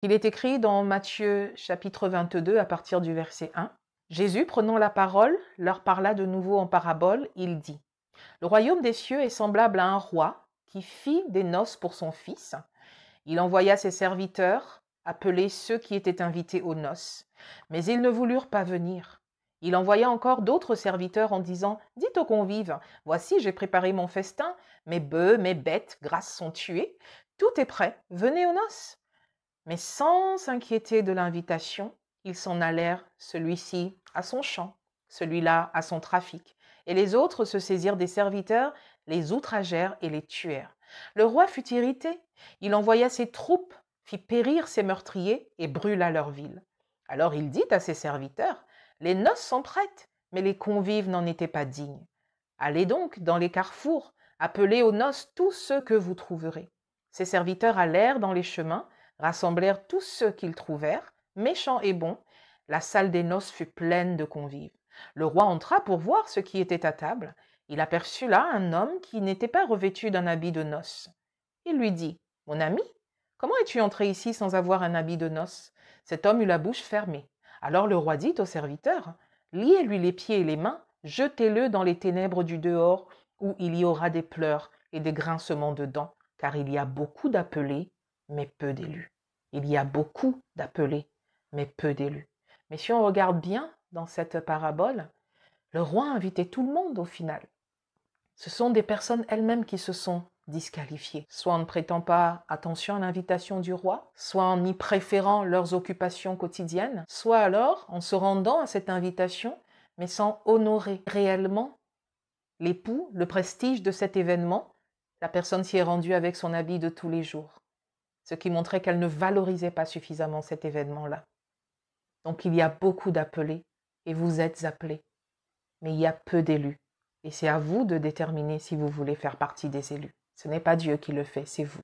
Il est écrit dans Matthieu chapitre 22 à partir du verset 1. Jésus, prenant la parole, leur parla de nouveau en parabole. Il dit: Le royaume des cieux est semblable à un roi qui fit des noces pour son fils. Il envoya ses serviteurs appeler ceux qui étaient invités aux noces, mais ils ne voulurent pas venir. Il envoya encore d'autres serviteurs en disant: Dites aux convives, voici, j'ai préparé mon festin, mes bœufs, mes bêtes grasses sont tués, tout est prêt, venez aux noces. Mais sans s'inquiéter de l'invitation, ils s'en allèrent, celui-ci à son champ, celui-là à son trafic, et les autres se saisirent des serviteurs, les outragèrent et les tuèrent. Le roi fut irrité, il envoya ses troupes, fit périr ses meurtriers et brûla leur ville. Alors il dit à ses serviteurs: Les noces sont prêtes, mais les convives n'en étaient pas dignes. Allez donc dans les carrefours, appelez aux noces tous ceux que vous trouverez. Ses serviteurs allèrent dans les chemins, rassemblèrent tous ceux qu'ils trouvèrent, méchants et bons. La salle des noces fut pleine de convives. Le roi entra pour voir ce qui était à table. Il aperçut là un homme qui n'était pas revêtu d'un habit de noces. Il lui dit: Mon ami, comment es-tu entré ici sans avoir un habit de noces? Cet homme eut la bouche fermée. Alors le roi dit aux serviteurs: Liez-lui les pieds et les mains, jetez-le dans les ténèbres du dehors, où il y aura des pleurs et des grincements de dents, car il y a beaucoup d'appelés, mais peu d'élus. Il y a beaucoup d'appelés, mais peu d'élus. Mais si on regarde bien dans cette parabole, le roi a invité tout le monde au final. Ce sont des personnes elles-mêmes qui se sont disqualifiées, soit en ne prêtant pas attention à l'invitation du roi, soit en y préférant leurs occupations quotidiennes, soit alors en se rendant à cette invitation, mais sans honorer réellement l'époux, le prestige de cet événement. La personne s'y est rendue avec son habit de tous les jours, ce qui montrait qu'elle ne valorisait pas suffisamment cet événement-là. Donc il y a beaucoup d'appelés, et vous êtes appelés, mais il y a peu d'élus. Et c'est à vous de déterminer si vous voulez faire partie des élus. Ce n'est pas Dieu qui le fait, c'est vous.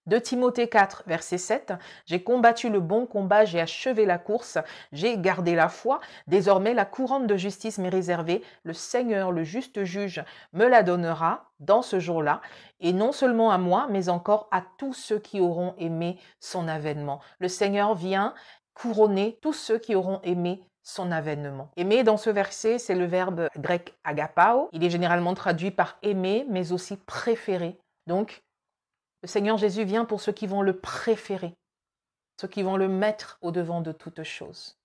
2 Timothée 4, verset 7, « J'ai combattu le bon combat, j'ai achevé la course, j'ai gardé la foi. Désormais, la couronne de justice m'est réservée. Le Seigneur, le juste juge, me la donnera dans ce jour-là, et non seulement à moi, mais encore à tous ceux qui auront aimé son avènement. » Le Seigneur vient couronner tous ceux qui auront aimé son avènement. Aimer, dans ce verset, c'est le verbe grec agapao. Il est généralement traduit par aimer, mais aussi préférer. Donc, le Seigneur Jésus vient pour ceux qui vont le préférer, ceux qui vont le mettre au-devant de toute chose.